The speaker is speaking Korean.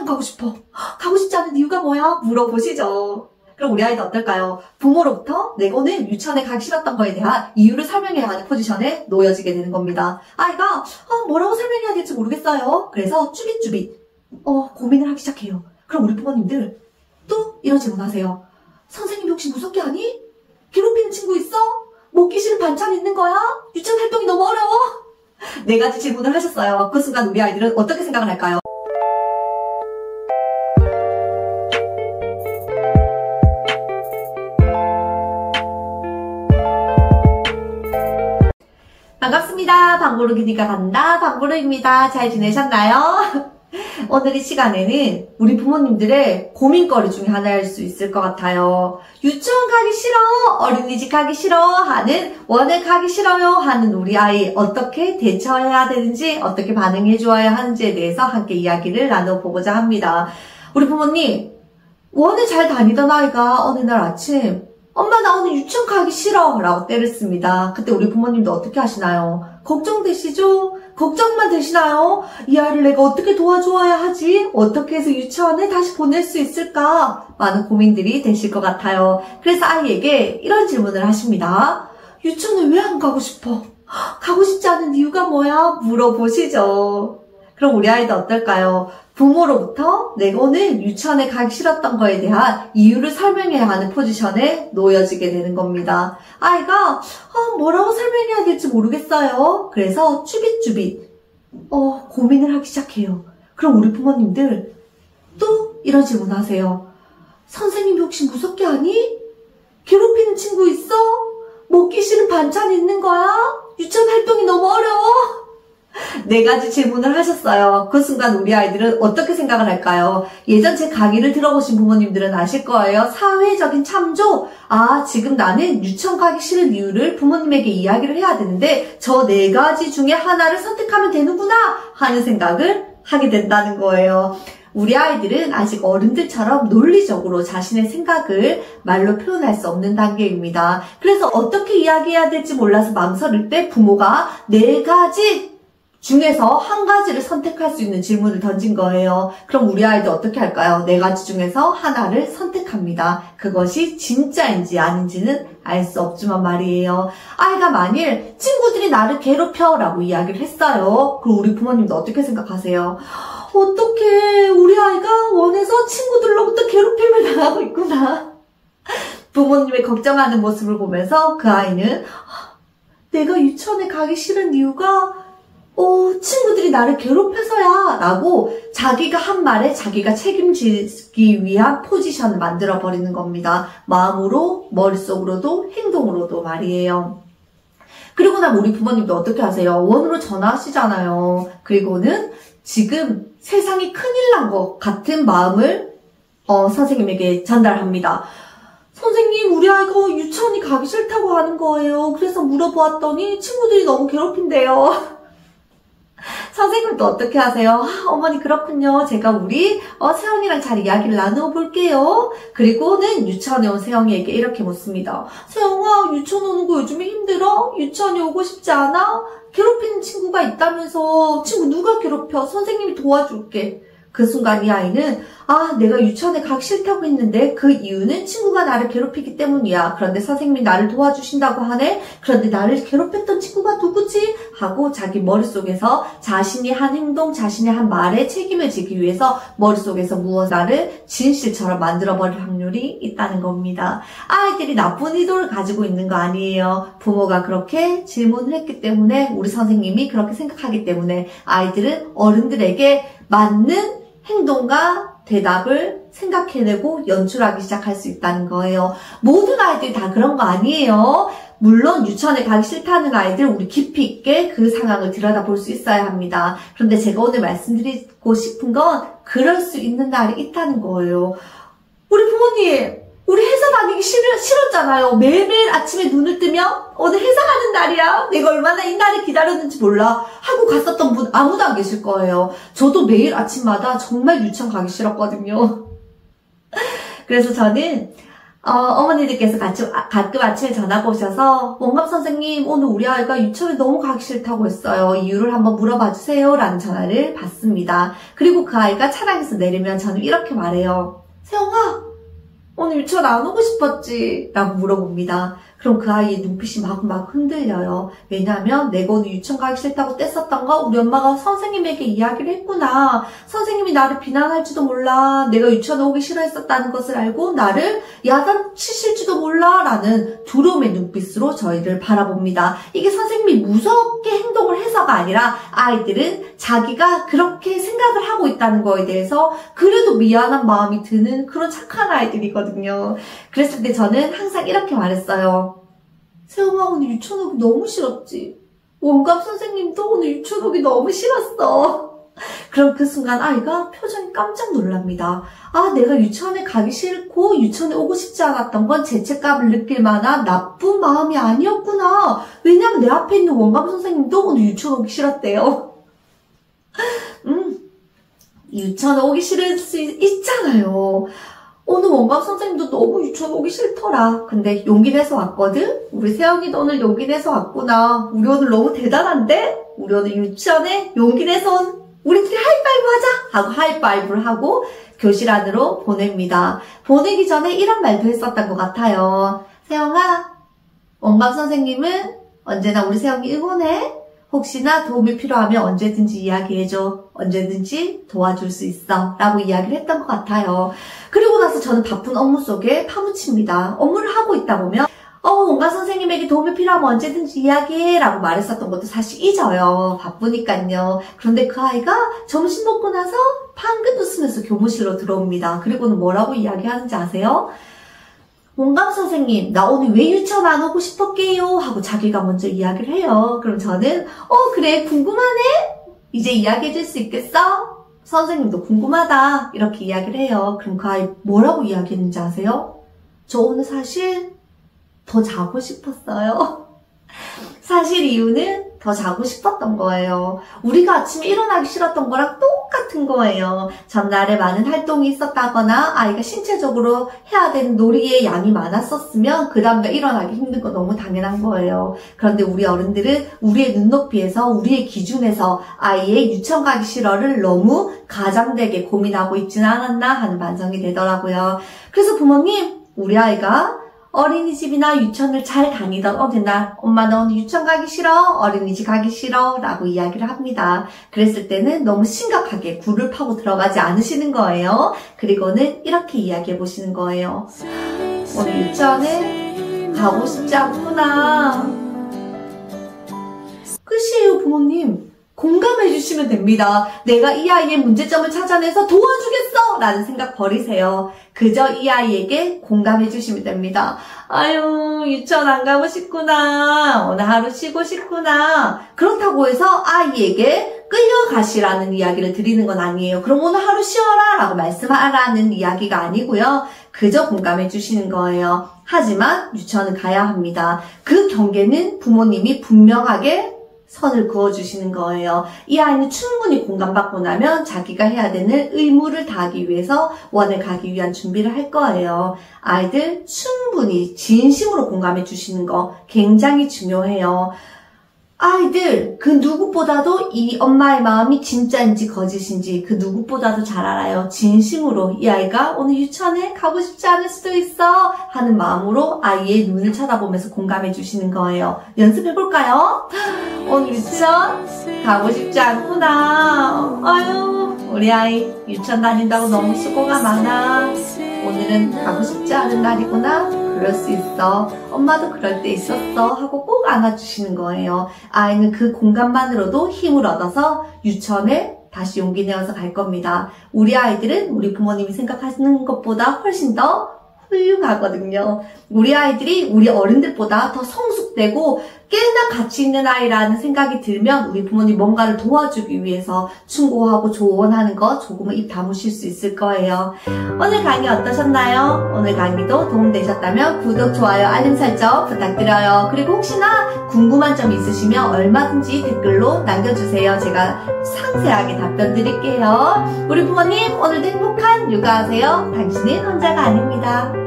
안 가고 싶어? 가고 싶지 않은 이유가 뭐야? 물어보시죠. 그럼 우리 아이도 어떨까요? 부모로부터 내고는 유치원에 가기 싫었던 거에 대한 이유를 설명해야 하는 포지션에 놓여지게 되는 겁니다. 아이가 뭐라고 설명해야 될지 모르겠어요. 그래서 쭈빗쭈빗 고민을 하기 시작해요. 그럼 우리 부모님들 또 이런 질문하세요. 선생님이 혹시 무섭게 하니? 괴롭히는 친구 있어? 먹기 싫은 반찬 있는 거야? 유치원 활동이 너무 어려워? 네 가지 질문을 하셨어요. 그 순간 우리 아이들은 어떻게 생각을 할까요? 반갑습니다. 방구르기니까 간다. 방구르입니다. 잘 지내셨나요? 오늘 이 시간에는 우리 부모님들의 고민거리 중에 하나일 수 있을 것 같아요. 유치원 가기 싫어, 어린이집 가기 싫어 하는, 원에 가기 싫어요 하는 우리 아이 어떻게 대처해야 되는지, 어떻게 반응해 주어야 하는지에 대해서 함께 이야기를 나눠보고자 합니다. 우리 부모님, 원에 잘 다니던 아이가 어느 날 아침 엄마 나 오늘 유치원 가기 싫어 라고 때를 씁니다. 그때 우리 부모님도 어떻게 하시나요? 걱정되시죠? 걱정만 되시나요? 이 아이를 내가 어떻게 도와주어야 하지? 어떻게 해서 유치원에 다시 보낼 수 있을까? 많은 고민들이 되실 것 같아요. 그래서 아이에게 이런 질문을 하십니다. 유치원에 왜 안 가고 싶어? 가고 싶지 않은 이유가 뭐야? 물어보시죠. 그럼 우리 아이도 어떨까요? 부모로부터 내고는 유치원에 가기 싫었던 거에 대한 이유를 설명해야 하는 포지션에 놓여지게 되는 겁니다. 아이가 뭐라고 설명해야 될지 모르겠어요. 그래서 쭈빗쭈빗 고민을 하기 시작해요. 그럼 우리 부모님들 또 이런 질문 하세요. 선생님이 혹시 무섭게 하니? 괴롭히는 친구 있어? 먹기 싫은 반찬 있는 거야? 유치원 활동이 너무 어려워? 네 가지 질문을 하셨어요. 그 순간 우리 아이들은 어떻게 생각을 할까요? 예전 제 강의를 들어보신 부모님들은 아실 거예요. 사회적인 참조. 지금 나는 유치원 가기 싫은 이유를 부모님에게 이야기를 해야 되는데 저 네 가지 중에 하나를 선택하면 되는구나 하는 생각을 하게 된다는 거예요. 우리 아이들은 아직 어른들처럼 논리적으로 자신의 생각을 말로 표현할 수 없는 단계입니다. 그래서 어떻게 이야기해야 될지 몰라서 망설일 때 부모가 네 가지 중에서 한 가지를 선택할 수 있는 질문을 던진 거예요. 그럼 우리 아이도 어떻게 할까요? 네 가지 중에서 하나를 선택합니다. 그것이 진짜인지 아닌지는 알 수 없지만 말이에요. 아이가 만일 친구들이 나를 괴롭혀 라고 이야기를 했어요. 그럼 우리 부모님도 어떻게 생각하세요? 어떡해, 우리 아이가 원해서 친구들로부터 괴롭힘을 당하고 있구나. 부모님의 걱정하는 모습을 보면서 그 아이는 내가 유치원에 가기 싫은 이유가 친구들이 나를 괴롭혀서야 라고 자기가 한 말에 자기가 책임지기 위한 포지션을 만들어버리는 겁니다. 마음으로, 머릿속으로도, 행동으로도 말이에요. 그리고 나면 우리 부모님도 어떻게 하세요? 원으로 전화하시잖아요. 그리고는 지금 세상이 큰일 난 것 같은 마음을 선생님에게 전달합니다. 선생님, 우리 아이가 유치원이 가기 싫다고 하는 거예요. 그래서 물어보았더니 친구들이 너무 괴롭힌대요. 선생님도 어떻게 하세요? 어머니 그렇군요. 제가 우리 세영이랑 잘 이야기를 나누어 볼게요. 그리고는 유치원에 온 세영이에게 이렇게 묻습니다. 세영아, 유치원 오는 거 요즘에 힘들어? 유치원에 오고 싶지 않아? 괴롭히는 친구가 있다면서. 친구 누가 괴롭혀? 선생님이 도와줄게. 그 순간 이 아이는 내가 유치원에 가기 싫다고 했는데 그 이유는 친구가 나를 괴롭히기 때문이야. 그런데 선생님이 나를 도와주신다고 하네. 그런데 나를 괴롭혔던 친구가 누구지? 하고 자기 머릿속에서 자신이 한 행동, 자신이 한 말에 책임을 지기 위해서 머릿속에서 무언가를 진실처럼 만들어버릴 확률이 있다는 겁니다. 아이들이 나쁜 의도를 가지고 있는 거 아니에요. 부모가 그렇게 질문을 했기 때문에, 우리 선생님이 그렇게 생각하기 때문에 아이들은 어른들에게 맞는 행동과 대답을 생각해내고 연출하기 시작할 수 있다는 거예요. 모든 아이들이 다 그런 거 아니에요. 물론 유치원에 가기 싫다는 아이들 우리 깊이 있게 그 상황을 들여다볼 수 있어야 합니다. 그런데 제가 오늘 말씀드리고 싶은 건 그럴 수 있는 날이 있다는 거예요. 우리 부모님, 우리 회사 다니기 싫었잖아요. 매일매일 아침에 눈을 뜨면 오늘 회사 가는 날이야. 내가 얼마나 이 날을 기다렸는지 몰라 하고 갔었던 분 아무도 안 계실 거예요. 저도 매일 아침마다 정말 유치원 가기 싫었거든요. 그래서 저는 어머니들께서 가끔 아침에 전화가 오셔서 원감 선생님 오늘 우리 아이가 유치원에 너무 가기 싫다고 했어요. 이유를 한번 물어봐 주세요 라는 전화를 받습니다. 그리고 그 아이가 차량에서 내리면 저는 이렇게 말해요. 세영아 오늘 유치원 안 오고 싶었지? 라고 물어봅니다. 그럼 그 아이의 눈빛이 막 흔들려요. 왜냐하면 내가 오늘 유치원 가기 싫다고 뗐었던 거 우리 엄마가 선생님에게 이야기를 했구나. 선생님이 나를 비난할지도 몰라. 내가 유치원에 오기 싫어했었다는 것을 알고 나를 야단치실지도 몰라. 라는 두려움의 눈빛으로 저희를 바라봅니다. 이게 선생님이 무섭게 행동을 해서가 아니라 아이들은 자기가 그렇게 생각을 하고 있다는 거에 대해서 그래도 미안한 마음이 드는 그런 착한 아이들이거든요. 그랬을 때 저는 항상 이렇게 말했어요. 세영아 오늘 유치원 오기 너무 싫었지? 원감 선생님도 오늘 유치원 오기 너무 싫었어. 그럼 그 순간 아이가 표정이 깜짝 놀랍니다. 아, 내가 유치원에 가기 싫고 유치원에 오고 싶지 않았던 건 죄책감을 느낄 만한 나쁜 마음이 아니었구나. 왜냐면 내 앞에 있는 원감 선생님도 오늘 유치원 오기 싫었대요. 유치원에 오기 싫을 수 있잖아요. 오늘 원감 선생님도 너무 유치원 오기 싫더라. 근데 용기 내서 왔거든? 우리 세영이도 오늘 용기 내서 왔구나. 우리 오늘 너무 대단한데? 우리 오늘 유치원에 용기 내서 온 우리끼리 하이파이브 하자! 하고 하이파이브를 하고 교실 안으로 보냅니다. 보내기 전에 이런 말도 했었던 것 같아요. 세영아, 원감 선생님은 언제나 우리 세영이 응원해. 혹시나 도움이 필요하면 언제든지 이야기해줘. 언제든지 도와줄 수 있어. 라고 이야기를 했던 것 같아요. 그리고 나서 저는 바쁜 업무 속에 파묻힙니다. 업무를 하고 있다 보면 원감 선생님에게 도움이 필요하면 언제든지 이야기해 라고 말했었던 것도 사실 잊어요. 바쁘니까요. 그런데 그 아이가 점심 먹고 나서 방긋 웃으면서 교무실로 들어옵니다. 그리고는 뭐라고 이야기하는지 아세요? 원감 선생님, 나 오늘 왜 유치원 안 오고 싶었게요? 하고 자기가 먼저 이야기를 해요. 그럼 저는 그래 궁금하네? 이제 이야기해줄 수 있겠어? 선생님도 궁금하다. 이렇게 이야기를 해요. 그럼 그 아이 뭐라고 이야기했는지 아세요? 저 오늘 사실 더 자고 싶었어요. 사실 이유는 더 자고 싶었던 거예요. 우리가 아침에 일어나기 싫었던 거랑 똑같은 거예요. 전날에 많은 활동이 있었다거나 아이가 신체적으로 해야 되는 놀이의 양이 많았었으면 그 다음날 일어나기 힘든 거 너무 당연한 거예요. 그런데 우리 어른들은 우리의 눈높이에서 우리의 기준에서 아이의 유치원 가기 싫어를 너무 가장되게 고민하고 있지는 않았나 하는 반성이 되더라고요. 그래서 부모님, 우리 아이가 어린이집이나 유치원을 잘 다니던 어느 날 엄마 너 오늘 유치원 가기 싫어? 어린이집 가기 싫어? 라고 이야기를 합니다. 그랬을 때는 너무 심각하게 굴을 파고 들어가지 않으시는 거예요. 그리고는 이렇게 이야기해 보시는 거예요. 오늘 유치원에 가고 싶지 않구나. 끝이에요, 부모님. 공감해 주시면 됩니다. 내가 이 아이의 문제점을 찾아내서 도와주겠어! 라는 생각 버리세요. 그저 이 아이에게 공감해 주시면 됩니다. 아유, 유치원 안 가고 싶구나. 오늘 하루 쉬고 싶구나. 그렇다고 해서 아이에게 끌려가시라는 이야기를 드리는 건 아니에요. 그럼 오늘 하루 쉬어라 라고 말씀하라는 이야기가 아니고요. 그저 공감해 주시는 거예요. 하지만 유치원은 가야 합니다. 그 경계는 부모님이 분명하게 선을 그어주시는 거예요. 이 아이는 충분히 공감받고 나면 자기가 해야 되는 의무를 다하기 위해서 원에 가기 위한 준비를 할 거예요. 아이들 충분히 진심으로 공감해 주시는 거 굉장히 중요해요. 아이들 그 누구보다도 이 엄마의 마음이 진짜인지 거짓인지 그 누구보다도 잘 알아요. 진심으로 이 아이가 오늘 유치원에 가고 싶지 않을 수도 있어 하는 마음으로 아이의 눈을 쳐다보면서 공감해 주시는 거예요. 연습해볼까요? 오늘 유치원 가고 싶지 않구나. 아유, 우리 아이 유치원 다닌다고 너무 수고가 많아. 오늘은 가고 싶지 않은 날이구나. 그럴 수 있어. 엄마도 그럴 때 있었어. 하고 꼭 안아주시는 거예요. 아이는 그 공간만으로도 힘을 얻어서 유치원에 다시 용기 내어서 갈 겁니다. 우리 아이들은 우리 부모님이 생각하시는 것보다 훨씬 더 훌륭하거든요. 우리 아이들이 우리 어른들보다 더 성숙되고 꽤나 가치 있는 아이라는 생각이 들면 우리 부모님 뭔가를 도와주기 위해서 충고하고 조언하는 거 조금은 입 다무실 수 있을 거예요. 오늘 강의 어떠셨나요? 오늘 강의도 도움되셨다면 구독, 좋아요, 알림 설정 부탁드려요. 그리고 혹시나 궁금한 점 있으시면 얼마든지 댓글로 남겨주세요. 제가 상세하게 답변 드릴게요. 우리 부모님 오늘도 행복한 육아하세요. 당신은 혼자가 아닙니다.